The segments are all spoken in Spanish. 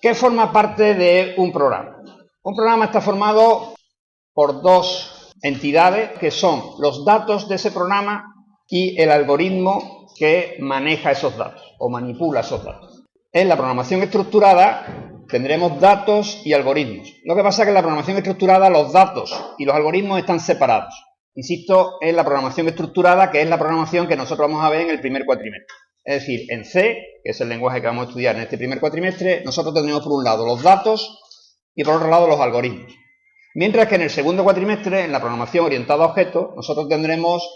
¿Qué forma parte de un programa? Un programa está formado por dos entidades que son los datos de ese programa y el algoritmo que maneja esos datos o manipula esos datos. En la programación estructurada tendremos datos y algoritmos. Lo que pasa es que en la programación estructurada los datos y los algoritmos están separados. Insisto en la programación estructurada, que es la programación que nosotros vamos a ver en el primer cuatrimestre. Es decir, en C, que es el lenguaje que vamos a estudiar en este primer cuatrimestre, nosotros tendremos por un lado los datos y por otro lado los algoritmos. Mientras que en el segundo cuatrimestre, en la programación orientada a objetos, nosotros tendremos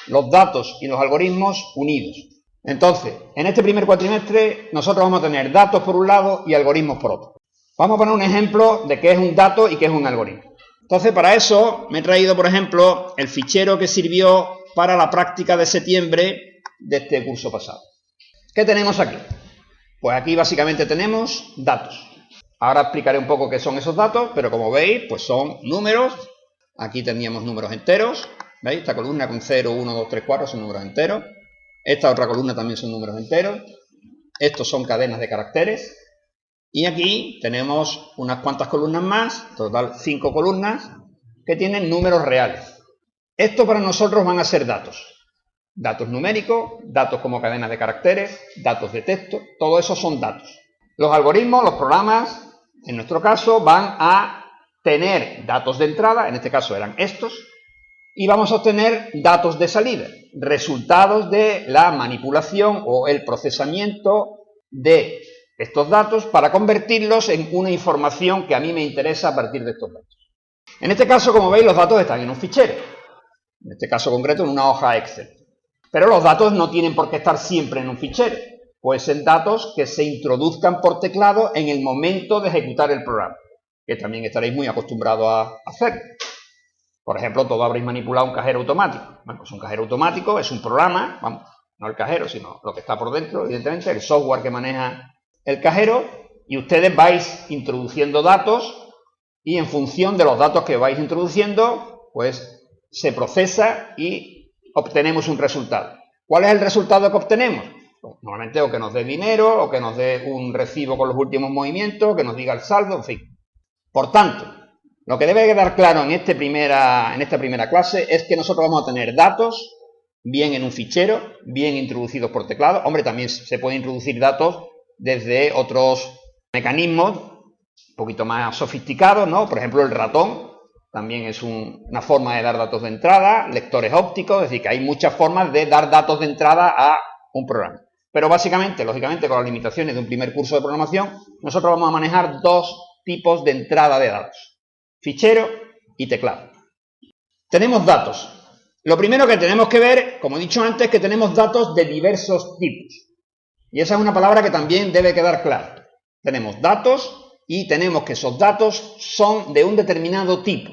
los datos y los algoritmos unidos. Entonces, en este primer cuatrimestre, nosotros vamos a tener datos por un lado y algoritmos por otro. Vamos a poner un ejemplo de qué es un dato y qué es un algoritmo. Entonces, para eso me he traído, por ejemplo, el fichero que sirvió para la práctica de septiembre de este curso pasado. ¿Qué tenemos aquí? Pues aquí básicamente tenemos datos. Ahora explicaré un poco qué son esos datos, pero como veis, pues son números. Aquí teníamos números enteros. ¿Veis? Esta columna con 0, 1, 2, 3, 4 son números enteros. Esta otra columna también son números enteros. Estos son cadenas de caracteres. Y aquí tenemos unas cuantas columnas más, total 5 columnas, que tienen números reales. Esto para nosotros van a ser datos. Datos numéricos, datos como cadenas de caracteres, datos de texto, todo eso son datos. Los algoritmos, los programas, en nuestro caso, van a tener datos de entrada, en este caso eran estos, y vamos a obtener datos de salida, resultados de la manipulación o el procesamiento de estos datos para convertirlos en una información que a mí me interesa a partir de estos datos. En este caso, como veis, los datos están en un fichero, en este caso concreto en una hoja Excel. Pero los datos no tienen por qué estar siempre en un fichero, pueden ser datos que se introduzcan por teclado en el momento de ejecutar el programa, que también estaréis muy acostumbrados a hacer. Por ejemplo, todos habréis manipulado un cajero automático. Bueno, pues un cajero automático es un programa, vamos, no el cajero, sino lo que está por dentro, evidentemente, el software que maneja el cajero, y ustedes vais introduciendo datos y en función de los datos que vais introduciendo, pues se procesa y obtenemos un resultado. ¿Cuál es el resultado que obtenemos? Pues, normalmente o que nos dé dinero, o que nos dé un recibo con los últimos movimientos, que nos diga el saldo, en fin. Por tanto, lo que debe quedar claro en esta primera clase es que nosotros vamos a tener datos, bien en un fichero, bien introducidos por teclado. Hombre, también se pueden introducir datos desde otros mecanismos un poquito más sofisticados, ¿no? Por ejemplo, el ratón también es una forma de dar datos de entrada, lectores ópticos, es decir, que hay muchas formas de dar datos de entrada a un programa. Pero básicamente, lógicamente, con las limitaciones de un primer curso de programación, nosotros vamos a manejar dos tipos de entrada de datos: fichero y teclado. Tenemos datos. Lo primero que tenemos que ver, como he dicho antes, es que tenemos datos de diversos tipos. Y esa es una palabra que también debe quedar clara. Tenemos datos y tenemos que esos datos son de un determinado tipo.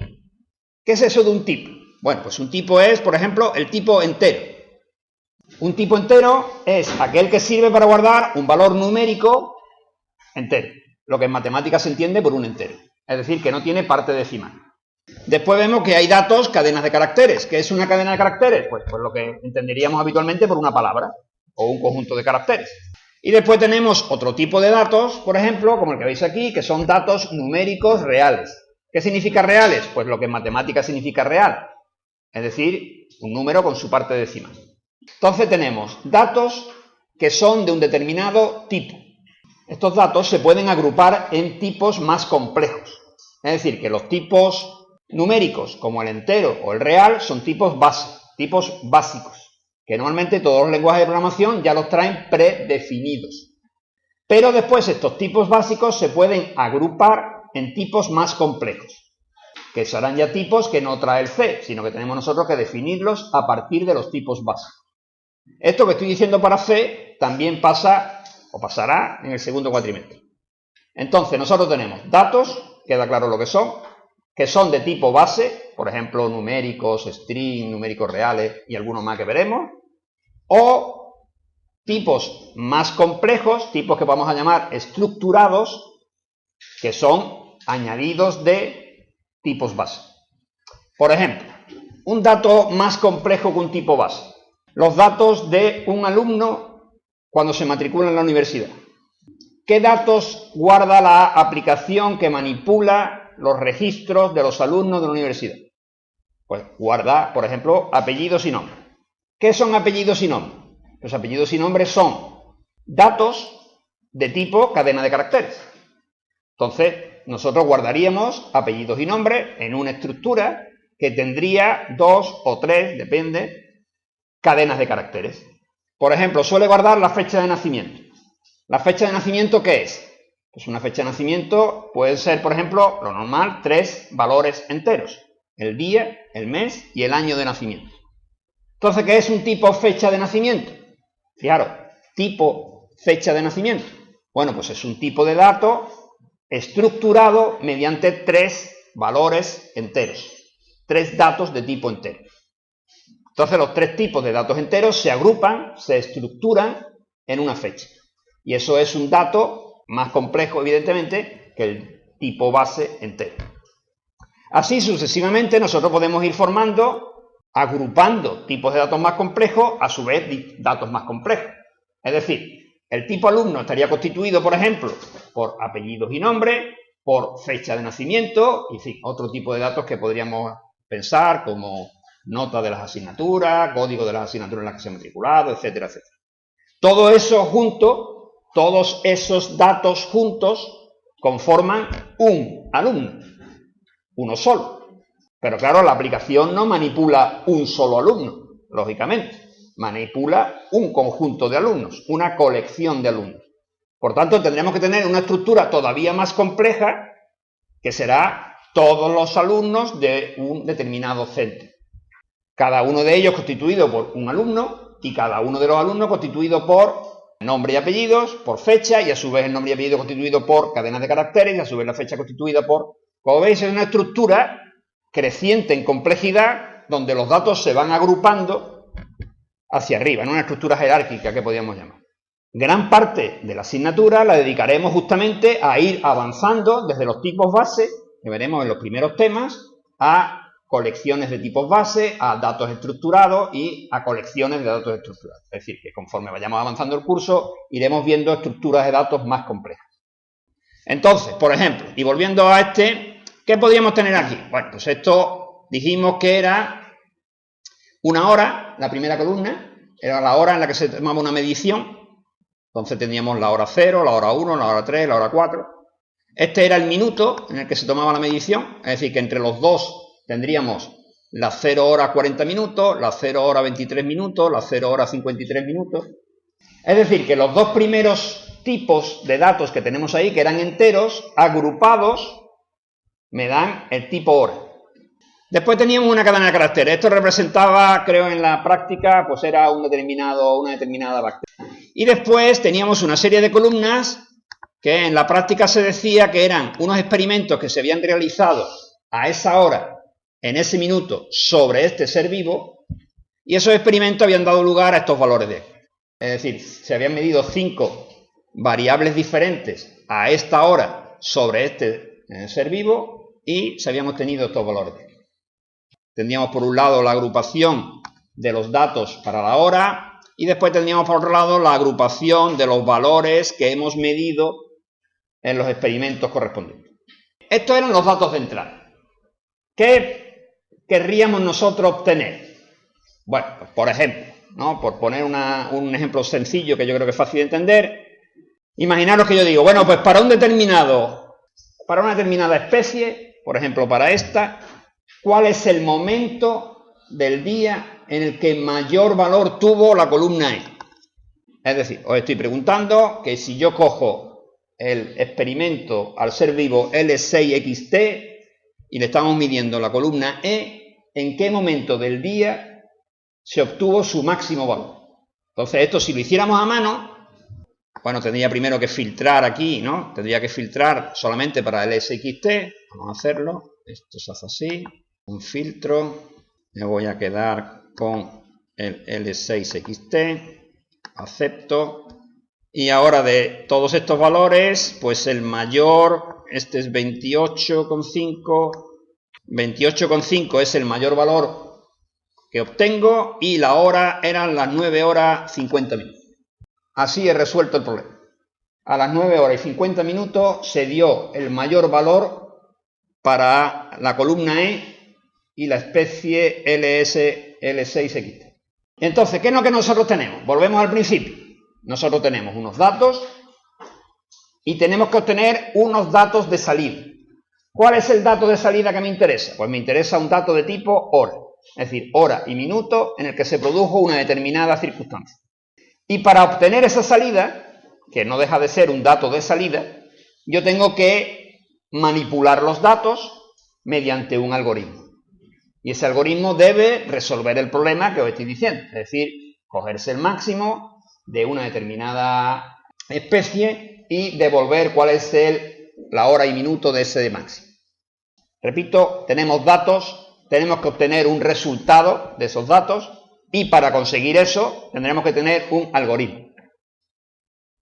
¿Qué es eso de un tipo? Bueno, pues un tipo es, por ejemplo, el tipo entero. Un tipo entero es aquel que sirve para guardar un valor numérico entero, lo que en matemáticas se entiende por un entero, es decir, que no tiene parte decimal. Después vemos que hay datos, cadenas de caracteres. ¿Qué es una cadena de caracteres? Pues lo que entenderíamos habitualmente por una palabra o un conjunto de caracteres. Y después tenemos otro tipo de datos, por ejemplo, como el que veis aquí, que son datos numéricos reales. ¿Qué significa reales? Pues lo que en matemáticas significa real, es decir, un número con su parte decimal. Entonces tenemos datos que son de un determinado tipo. Estos datos se pueden agrupar en tipos más complejos. Es decir, que los tipos numéricos, como el entero o el real, son tipos base, tipos básicos, que normalmente todos los lenguajes de programación ya los traen predefinidos. Pero después estos tipos básicos se pueden agrupar en tipos más complejos, que serán ya tipos que no trae el C, sino que tenemos nosotros que definirlos a partir de los tipos básicos. Esto que estoy diciendo para C también pasa o pasará en el segundo cuatrimestre. Entonces nosotros tenemos datos, queda claro lo que son de tipo base, por ejemplo numéricos, string, numéricos reales y algunos más que veremos, o tipos más complejos, tipos que vamos a llamar estructurados, que son añadidos de tipos base. Por ejemplo, un dato más complejo que un tipo base: los datos de un alumno cuando se matricula en la universidad. ¿qué datos guarda la aplicación que manipula los registros de los alumnos de la universidad? Pues guarda, por ejemplo, apellidos y nombres. ¿Qué son apellidos y nombres? Los apellidos y nombres son datos de tipo cadena de caracteres. Entonces, nosotros guardaríamos apellidos y nombres en una estructura que tendría 2 o 3, depende, cadenas de caracteres. Por ejemplo, suele guardar la fecha de nacimiento. ¿La fecha de nacimiento qué es? Pues una fecha de nacimiento puede ser, por ejemplo, lo normal, 3 valores enteros. El día, el mes y el año de nacimiento. Entonces, ¿qué es un tipo fecha de nacimiento? Fijaros, tipo fecha de nacimiento. Bueno, pues es un tipo de dato estructurado mediante 3 valores enteros. 3 datos de tipo entero. Entonces, los 3 tipos de datos enteros se agrupan, se estructuran en una fecha. Y eso es un dato más complejo, evidentemente, que el tipo base entero. Así sucesivamente nosotros podemos ir formando, agrupando tipos de datos más complejos, a su vez datos más complejos. Es decir, el tipo alumno estaría constituido, por ejemplo, por apellidos y nombres, por fecha de nacimiento, y en fin, otro tipo de datos que podríamos pensar como nota de las asignaturas, código de las asignaturas en las que se ha matriculado, etcétera, etcétera. Todo eso junto, todos esos datos juntos conforman un alumno, uno solo. Pero claro, la aplicación no manipula un solo alumno, lógicamente. Manipula un conjunto de alumnos, una colección de alumnos. Por tanto, tendremos que tener una estructura todavía más compleja, que será todos los alumnos de un determinado centro. Cada uno de ellos constituido por un alumno y cada uno de los alumnos constituido por nombre y apellidos, por fecha, y a su vez el nombre y apellido constituido por cadenas de caracteres, y a su vez la fecha constituida por... Como veis, es una estructura creciente en complejidad, donde los datos se van agrupando hacia arriba, en una estructura jerárquica que podríamos llamar. Gran parte de la asignatura la dedicaremos justamente a ir avanzando desde los tipos base, que veremos en los primeros temas, a colecciones de tipos base, a datos estructurados y a colecciones de datos estructurados. Es decir, que conforme vayamos avanzando el curso, iremos viendo estructuras de datos más complejas. Entonces, por ejemplo, y volviendo a ¿qué podríamos tener aquí? Bueno, pues esto dijimos que era una hora, la primera columna, era la hora en la que se tomaba una medición. Entonces teníamos la hora 0, la hora 1, la hora 3, la hora 4. Este era el minuto en el que se tomaba la medición, es decir, que entre los dos tendríamos las 0 horas 40 minutos, las 0 horas 23 minutos, las 0 horas 53 minutos. Es decir, que los dos primeros tipos de datos que tenemos ahí, que eran enteros, agrupados, me dan el tipo hora. Después teníamos una cadena de caracteres. Esto representaba, creo, en la práctica, pues era una determinada bacteria. Y después teníamos una serie de columnas que en la práctica se decía que eran unos experimentos que se habían realizado a esa hora, en ese minuto, sobre este ser vivo, y esos experimentos habían dado lugar a estos valores de... Es decir, se habían medido 5 variables diferentes a esta hora sobre este ser vivo y se habían obtenido estos valores. Tendríamos por un lado la agrupación de los datos para la hora y después tendríamos por otro lado la agrupación de los valores que hemos medido en los experimentos correspondientes. Estos eran los datos de entrada. ¿Qué querríamos nosotros obtener? Bueno, pues por ejemplo, ¿no? Por poner un ejemplo sencillo que yo creo que es fácil de entender, imaginaros que yo digo, bueno, pues para una determinada especie, por ejemplo para esta, ¿cuál es el momento del día en el que mayor valor tuvo la columna E? Es decir, os estoy preguntando que si yo cojo el experimento al ser vivo L6XT y le estamos midiendo la columna E, ¿en qué momento del día se obtuvo su máximo valor? Entonces, esto si lo hiciéramos a mano, bueno, tendría primero que filtrar aquí, ¿no? Tendría que filtrar solamente para el SXT. Vamos a hacerlo. Esto se hace así. Un filtro. Me voy a quedar con el L6XT. Acepto. Y ahora de todos estos valores, pues el mayor, este es 28,5. 28,5 es el mayor valor que obtengo y la hora eran las 9 horas 50 minutos. Así he resuelto el problema. a las 9 horas y 50 minutos se dio el mayor valor para la columna E y la especie LSL6XT. Entonces, ¿qué es lo que nosotros tenemos? Volvemos al principio. Nosotros tenemos unos datos y tenemos que obtener unos datos de salida. ¿Cuál es el dato de salida que me interesa? Pues me interesa un dato de tipo hora, es decir, hora y minuto en el que se produjo una determinada circunstancia. Y para obtener esa salida, que no deja de ser un dato de salida, yo tengo que manipular los datos mediante un algoritmo. Y ese algoritmo debe resolver el problema que os estoy diciendo, es decir, cogerse el máximo de una determinada especie y devolver cuál es la hora y minuto de ese máximo. Repito, tenemos datos, tenemos que obtener un resultado de esos datos y para conseguir eso tendremos que tener un algoritmo.